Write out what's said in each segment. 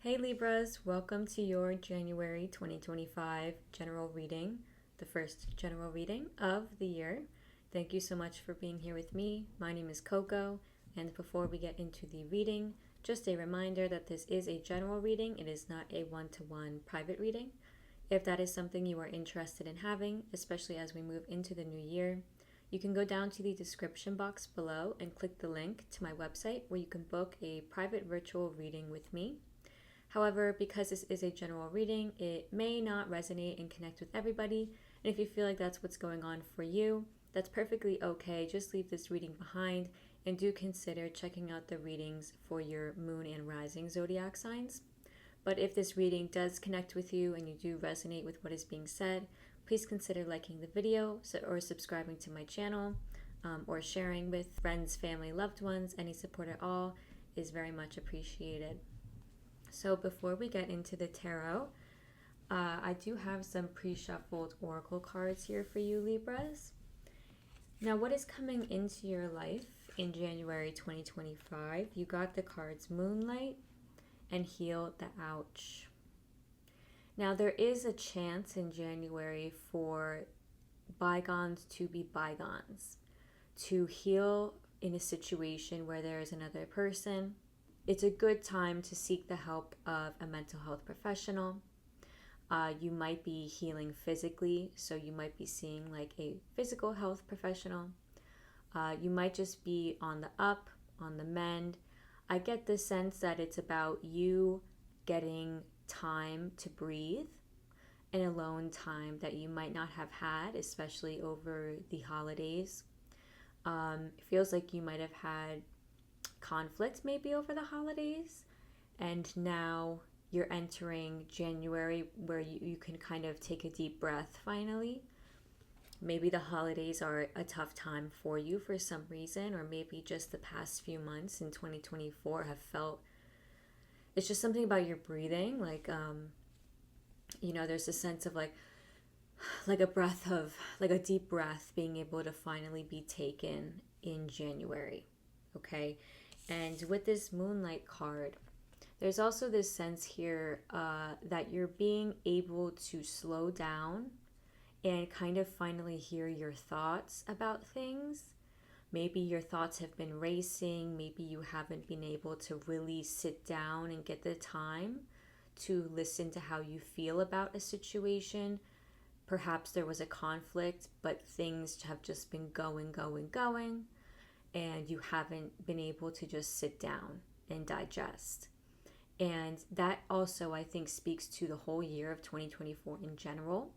Hey Libras, welcome to your January 2025 general reading, the first general reading of the year. Thank you so much for being here with me. My name is Coco, and before we get into the reading, just a reminder that this is a general reading. It is not a one-to-one private reading. If that is something you are interested in having, especially as we move into the new year, you can go down to the description box below and click the link to my website where you can book a private virtual reading with me. However, because this is a general reading, it may not resonate and connect with everybody. And if you feel like that's what's going on for you, that's perfectly okay. Just leave this reading behind and do consider checking out the readings for your moon and rising zodiac signs. But if this reading does connect with you and you do resonate with what is being said, please consider liking the video or subscribing to my channel or sharing with friends, family, loved ones. Any support at all is very much appreciated. So before we get into the tarot, I do have some pre-shuffled oracle cards here for you, Libras. Now, what is coming into your life in January 2025? You got the cards Moonlight and Heal the Ouch. Now, there is a chance in January for bygones to be bygones, to heal in a situation where there is another person. It's a good time to seek the help of a mental health professional. You might be healing physically, so you might be seeing like a physical health professional. You might just be on the up, on the mend. I get the sense that it's about you getting time to breathe and alone time that you might not have had, especially over the holidays. It feels like you might have had conflict maybe over the holidays, and now you're entering January where you can kind of take a deep breath finally. Maybe the holidays are a tough time for you for some reason, or maybe just the past few months in 2024 have felt, it's just something about your breathing, like there's a sense of like a breath of, like a deep breath being able to finally be taken in January. Okay. And with this Moonlight card, there's also this sense here that you're being able to slow down and kind of finally hear your thoughts about things. Maybe your thoughts have been racing. Maybe you haven't been able to really sit down and get the time to listen to how you feel about a situation. Perhaps there was a conflict, but things have just been going. And you haven't been able to just sit down and digest. And that also, I think, speaks to the whole year of 2024 in general.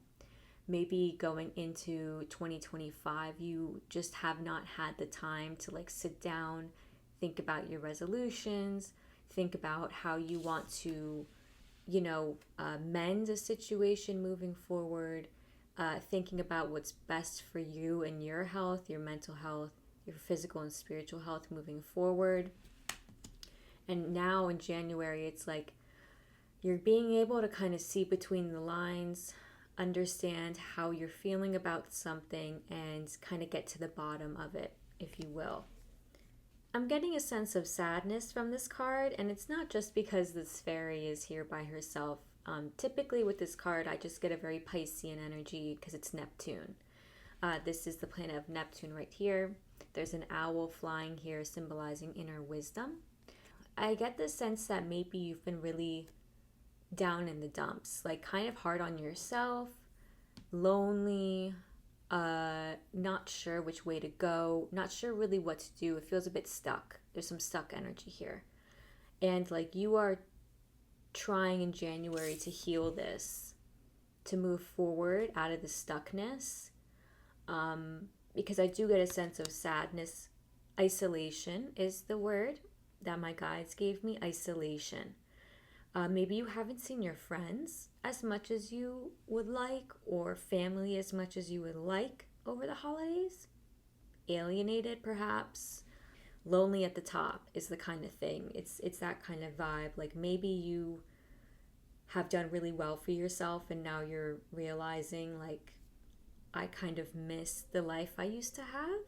Maybe going into 2025, you just have not had the time to like sit down, think about your resolutions, think about how you want to, mend a situation moving forward, thinking about what's best for you and your health, your mental health, your physical and spiritual health moving forward. And now in January, it's like you're being able to kind of see between the lines, understand how you're feeling about something, and kind of get to the bottom of it, if you will. I'm getting a sense of sadness from this card, and it's not just because this fairy is here by herself. Typically with this card, I just get a very Piscean energy because it's Neptune. This is the planet of Neptune right here. There's an owl flying here symbolizing inner wisdom. I get the sense that maybe you've been really down in the dumps, like kind of hard on yourself, lonely, not sure which way to go, not sure really what to do. It feels a bit stuck. There's some stuck energy here. And like you are trying in January to heal this, to move forward out of the stuckness. Because I do get a sense of sadness. Isolation is the word that my guides gave me, isolation. Maybe you haven't seen your friends as much as you would like, or family as much as you would like over the holidays. Alienated, perhaps. Lonely at the top is the kind of thing. It's that kind of vibe. Like maybe you have done really well for yourself and now you're realizing like, I kind of miss the life I used to have.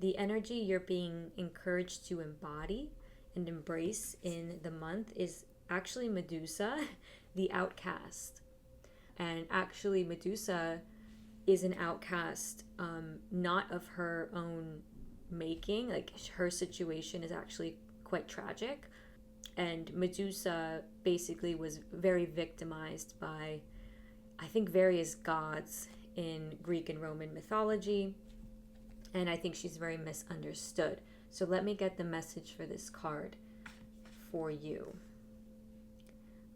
The energy you're being encouraged to embody and embrace in the month is actually Medusa, the outcast. And actually, Medusa is an outcast, not of her own making. Like, her situation is actually quite tragic. And Medusa basically was very victimized by, I think, various gods in Greek and Roman mythology. And I think she's very misunderstood. So let me get the message for this card for you.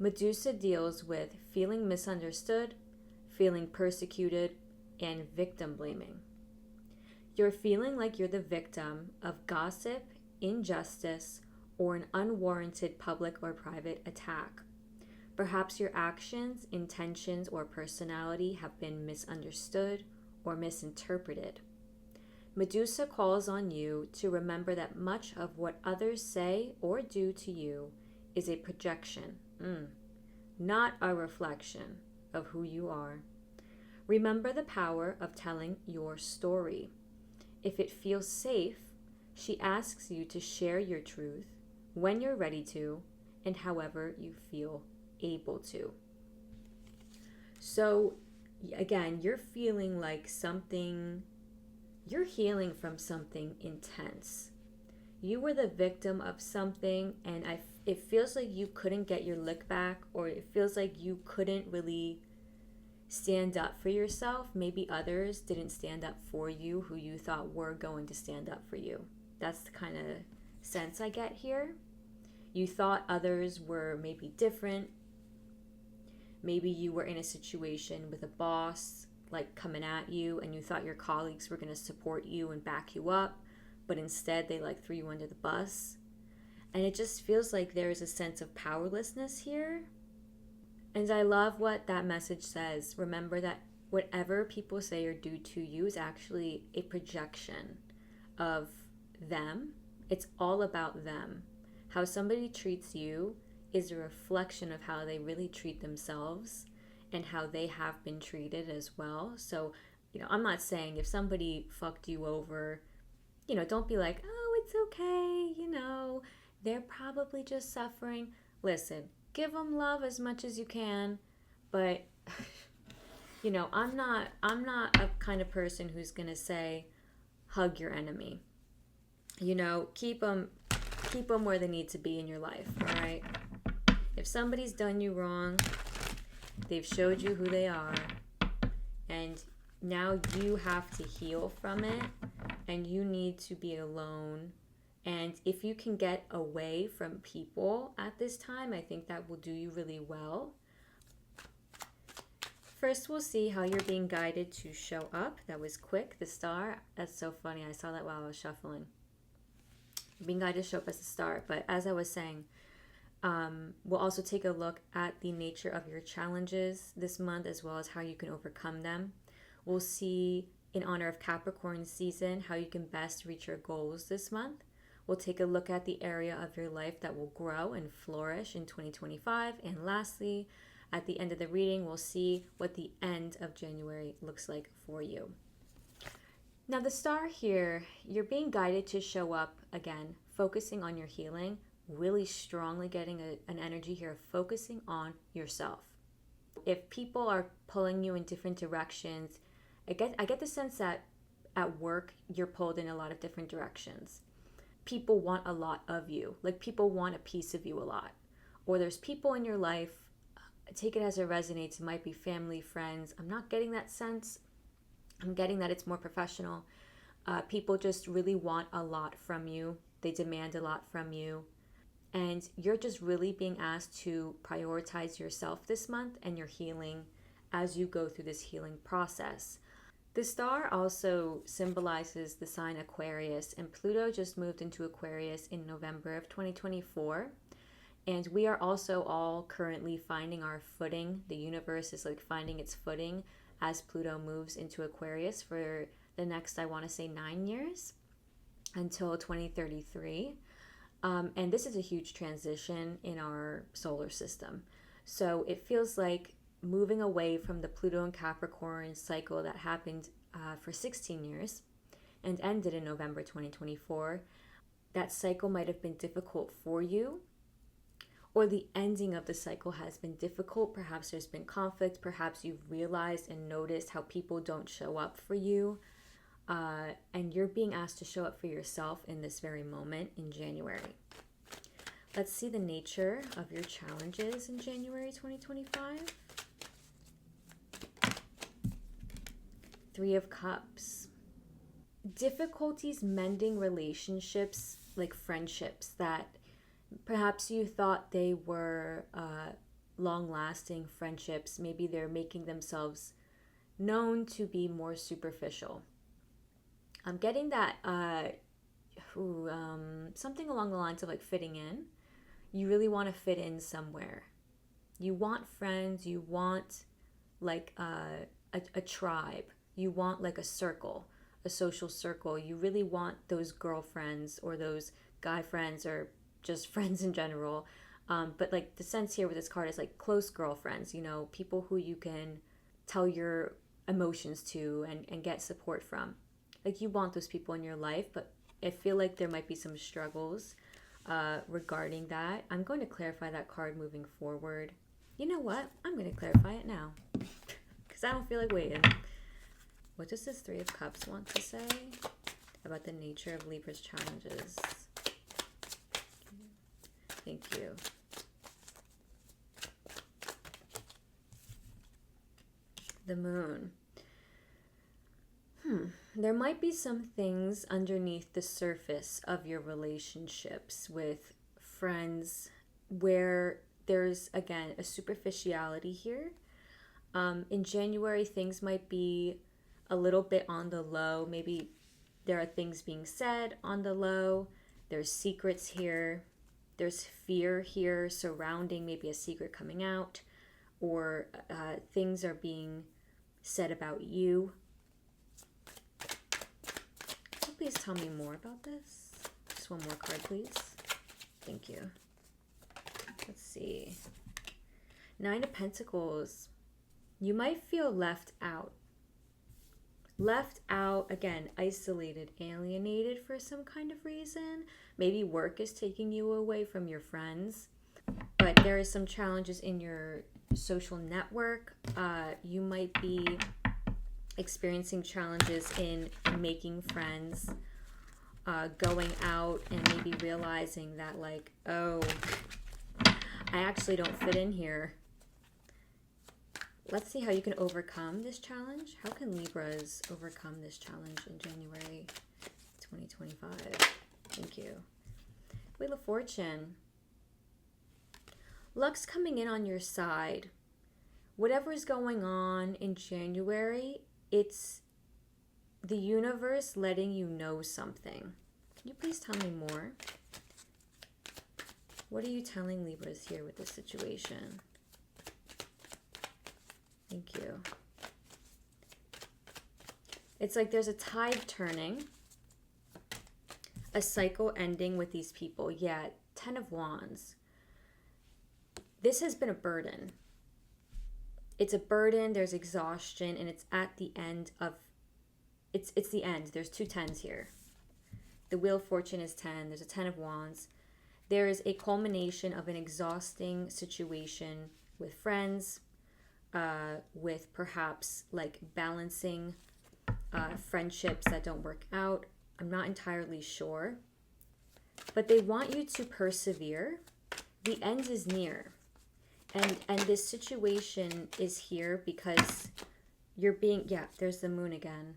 Medusa deals with feeling misunderstood, feeling persecuted, and victim blaming. You're feeling like you're the victim of gossip, injustice, or an unwarranted public or private attack. Perhaps your actions, intentions, or personality have been misunderstood or misinterpreted. Medusa calls on you to remember that much of what others say or do to you is a projection, not a reflection of who you are. Remember the power of telling your story. If it feels safe, she asks you to share your truth when you're ready to and however you feel able to. So, again, you're feeling like you're healing from something intense. You were the victim of something, and it feels like you couldn't get your lick back, or it feels like you couldn't really stand up for yourself. Maybe others didn't stand up for you who you thought were going to stand up for you. That's the kind of sense I get here. You thought others were maybe different. Maybe you were in a situation with a boss like coming at you, and you thought your colleagues were going to support you and back you up, but instead they like threw you under the bus. And it just feels like there is a sense of powerlessness here. And I love what that message says. Remember that whatever people say or do to you is actually a projection of them. It's all about them. How somebody treats you is a reflection of how they really treat themselves and how they have been treated as well. So, I'm not saying if somebody fucked you over, don't be like, oh, it's okay, they're probably just suffering. Listen, give them love as much as you can, but I'm not a kind of person who's gonna say hug your enemy. Keep them where they need to be in your life. All right, if somebody's done you wrong, they've showed you who they are, and now you have to heal from it, and you need to be alone. And if you can get away from people at this time, I think that will do you really well. First, we'll see how you're being guided to show up. That was quick, the star. That's so funny. I saw that while I was shuffling. Being guided to show up as a star. But as I was saying, we'll also take a look at the nature of your challenges this month, as well as how you can overcome them. We'll see, in honor of Capricorn season, how you can best reach your goals this month. We'll take a look at the area of your life that will grow and flourish in 2025. And lastly, at the end of the reading, we'll see what the end of January looks like for you. Now, the star here, you're being guided to show up again, focusing on your healing, really strongly getting an energy here of focusing on yourself. If people are pulling you in different directions, I get the sense that at work, you're pulled in a lot of different directions. People want a lot of you. Like, people want a piece of you a lot. Or there's people in your life, take it as it resonates. It might be family, friends. I'm not getting that sense. I'm getting that it's more professional. People just really want a lot from you. They demand a lot from you. And you're just really being asked to prioritize yourself this month and your healing as you go through this healing process. The star also symbolizes the sign Aquarius, and Pluto just moved into Aquarius in November of 2024. And we are also all currently finding our footing. The universe is like finding its footing as Pluto moves into Aquarius for the next, I want to say, 9 years until 2033. And this is a huge transition in our solar system. So it feels like moving away from the Pluto and Capricorn cycle that happened for 16 years and ended in November 2024. That cycle might have been difficult for you, or the ending of the cycle has been difficult. Perhaps there's been conflict. Perhaps you've realized and noticed how people don't show up for you. And you're being asked to show up for yourself in this very moment in January. Let's see the nature of your challenges in January 2025. 3 of Cups. Difficulties mending relationships, like friendships that perhaps you thought they were long-lasting friendships. Maybe they're making themselves known to be more superficial. I'm getting that something along the lines of like fitting in. You really want to fit in somewhere. You want friends. You want like a tribe. You want like a circle, a social circle. You really want those girlfriends or those guy friends or just friends in general. But like the sense here with this card is like close girlfriends, you know, people who you can tell your emotions to and get support from. Like you want those people in your life, but I feel like there might be some struggles regarding that. I'm going to clarify that card moving forward. You know what? I'm going to clarify it now because I don't feel like waiting. What does this 3 of Cups want to say about the nature of Libra's challenges? Thank you. The Moon. There might be some things underneath the surface of your relationships with friends where there's, again, a superficiality here. In January, things might be a little bit on the low. Maybe there are things being said on the low. There's secrets here. There's fear here surrounding maybe a secret coming out, or things are being said about you. So please tell me more about this. Just one more card, please. Thank you. Let's see. 9 of Pentacles. You might feel left out. Left out, again, isolated, alienated for some kind of reason. Maybe work is taking you away from your friends. But there is some challenges in your social network. You might be experiencing challenges in making friends, going out and maybe realizing that like, oh, I actually don't fit in here. Let's see how you can overcome this challenge. How can Libras overcome this challenge in January 2025? Thank you. Wheel of Fortune. Luck's coming in on your side. Whatever is going on in January, it's the universe letting you know something. Can you please tell me more? What are you telling Libras here with this situation? Thank you. It's like there's a tide turning, a cycle ending with these people. Yeah, 10 of Wands. This has been a burden. It's a burden, there's exhaustion, and it's at the end of, it's the end. There's 2 10s here. The Wheel of Fortune is 10. There's a 10 of Wands. There is a culmination of an exhausting situation with friends, with perhaps like balancing friendships that don't work out. I'm not entirely sure. But they want you to persevere. The end is near. And this situation is here because you're being, yeah, there's the Moon again.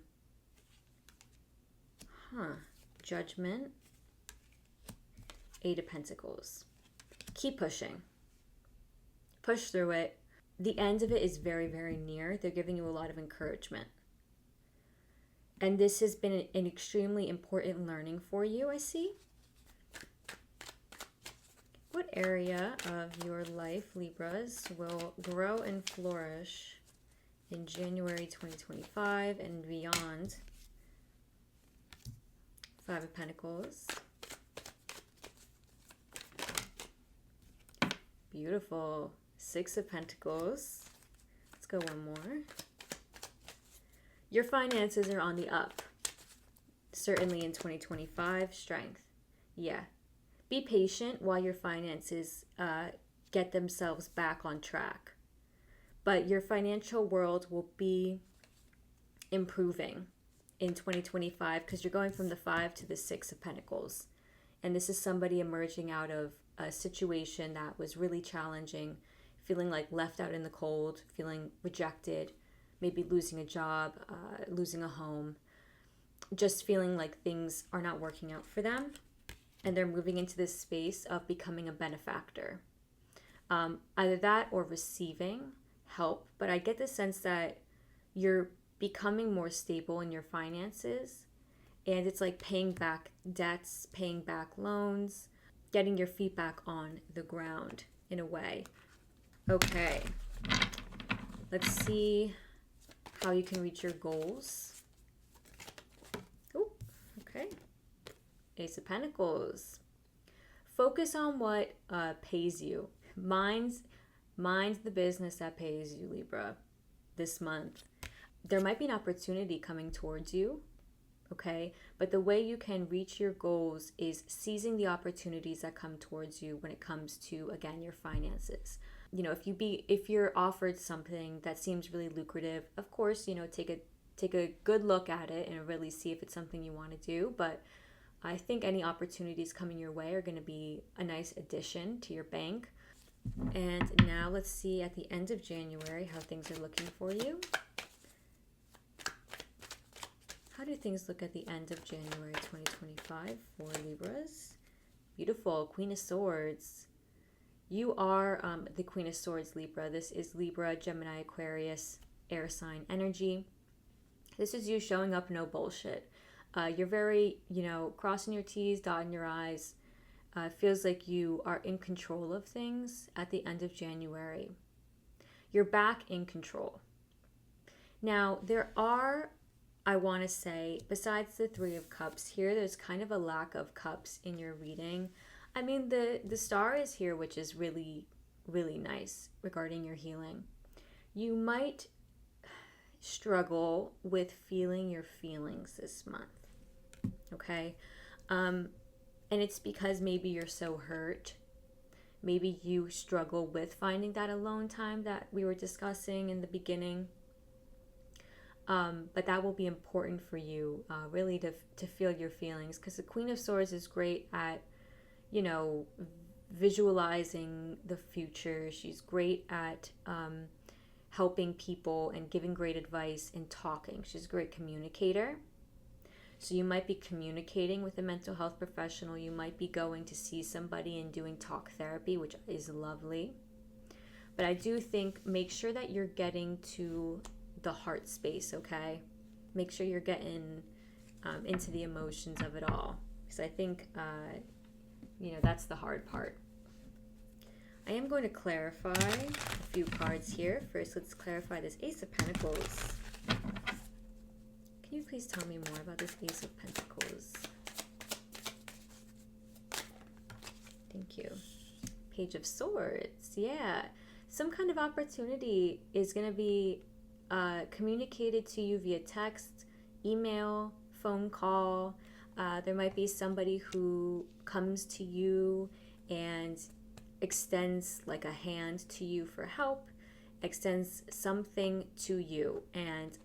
Judgment. 8 of Pentacles. Keep pushing. Push through it. The end of it is very, very near. They're giving you a lot of encouragement. And this has been an extremely important learning for you, I see. What area of your life, Libras, will grow and flourish in January 2025 and beyond? 5 of Pentacles. Beautiful. 6 of Pentacles. Let's go one more. Your finances are on the up. Certainly in 2025. Strength. Yeah. be patient while your finances get themselves back on track. But your financial world will be improving in 2025 because you're going from the 5 to the 6 of Pentacles. And this is somebody emerging out of a situation that was really challenging, feeling like left out in the cold, feeling rejected, maybe losing a job, losing a home, just feeling like things are not working out for them. And they're moving into this space of becoming a benefactor. Either that or receiving help. But I get the sense that you're becoming more stable in your finances. And it's like paying back debts, paying back loans, getting your feet back on the ground in a way. Okay. Let's see how you can reach your goals. Oh, okay. Ace of Pentacles. Focus on what pays you. Mind the business that pays you, Libra, this month. There might be an opportunity coming towards you, okay? But the way you can reach your goals is seizing the opportunities that come towards you when it comes to, again, your finances. You know, if you're offered something that seems really lucrative, of course, you know, take a good look at it and really see if it's something you want to do. But I think any opportunities coming your way are going to be a nice addition to your bank. And now let's see at the end of January how things are looking for you. How do things look at the end of January 2025 for Libras? Beautiful. Queen of Swords. You are the Queen of Swords, Libra. This is Libra, Gemini, Aquarius, air sign energy. This is you showing up no bullshit. You're very, you know, crossing your T's, dotting your I's. Feels like you are in control of things at the end of January. You're back in control. Now, there are, I want to say, besides the Three of Cups here, there's kind of a lack of cups in your reading. I mean, the star is here, which is really, really nice regarding your healing. You might struggle with feeling your feelings this month. Okay? And it's because maybe you're so hurt. Maybe you struggle with finding that alone time that we were discussing in the beginning. But that will be important for you, really, to feel your feelings. Because the Queen of Swords is great at, you know, visualizing the future. She's great at helping people and giving great advice and talking. She's a great communicator. So you might be communicating with a mental health professional. You might be going to see somebody and doing talk therapy, which is lovely. But I do think make sure that you're getting to the heart space, okay? Make sure you're getting into the emotions of it all. Because I think, you know, that's the hard part. I am going to clarify a few cards here. First, let's clarify this Ace of Pentacles. Can you please tell me more about this Ace of Pentacles? Thank you. Page of Swords. Yeah. Some kind of opportunity is going to be communicated to you via text, email, phone call. There might be somebody who comes to you and extends like a hand to you for help, extends something to you. And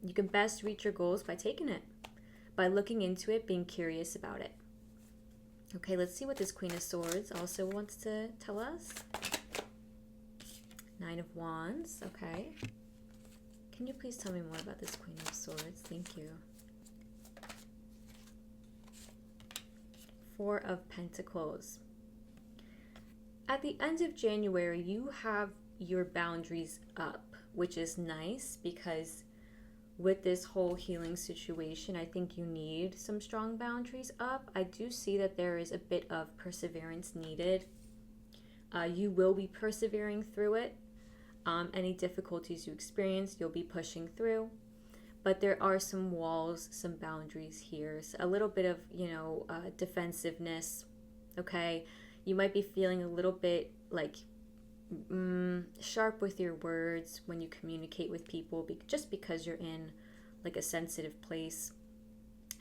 you can best reach your goals by taking it, by looking into it, being curious about it. Okay, let's see what this Queen of Swords also wants to tell us. Nine of Wands, okay. Can you please tell me more about this Queen of Swords? Thank you. Four of Pentacles. At the end of January, you have your boundaries up, which is nice because with this whole healing situation, I think you need some strong boundaries up. I do see that there is a bit of perseverance needed. You will be persevering through it. Any difficulties you experience, you'll be pushing through. But there are some walls, some boundaries here. So a little bit of, you know, defensiveness, okay? You might be feeling a little bit like sharp with your words when you communicate with people, just because you're in like a sensitive place.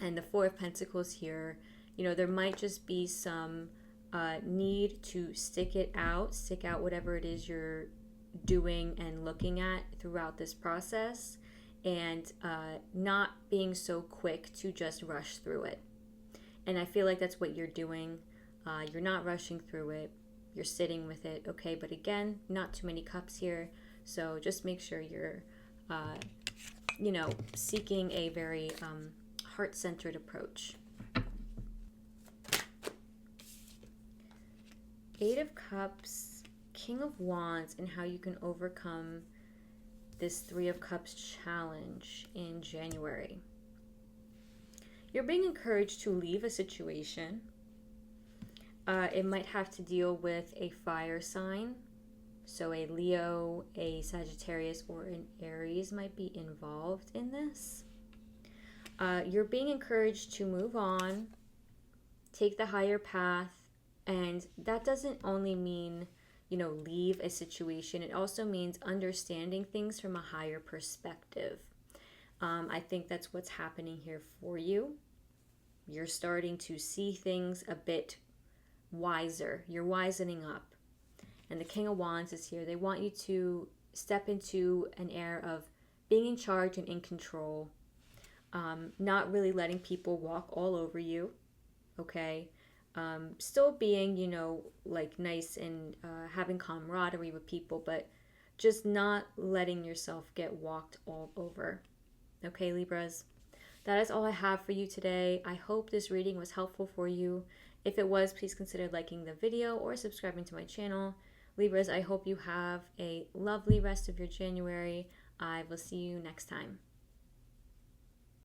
And the Four of Pentacles here, you know, there might just be some need to stick out whatever it is you're doing and looking at throughout this process, and not being so quick to just rush through it. And I feel like that's what you're doing. You're not rushing through it. You're sitting with it, okay? But again, not too many cups here. So just make sure you're, seeking a very heart-centered approach. Eight of Cups, King of Wands, and how you can overcome this Three of Cups challenge in January. You're being encouraged to leave a situation. It might have to deal with a fire sign. So a Leo, a Sagittarius, or an Aries might be involved in this. You're being encouraged to move on, take the higher path, and that doesn't only mean, leave a situation. It also means understanding things from a higher perspective. I think that's what's happening here for you. You're starting to see things a bit wiser. You're wisening up. And the King of Wands is here. They want you to step into an air of being in charge and in control. Not really letting people walk all over you. Okay? Still being, nice and having camaraderie with people, but just not letting yourself get walked all over. Okay, Libras? That is all I have for you today. I hope this reading was helpful for you. If it was, please consider liking the video or subscribing to my channel. Libras, I hope you have a lovely rest of your January. I will see you next time.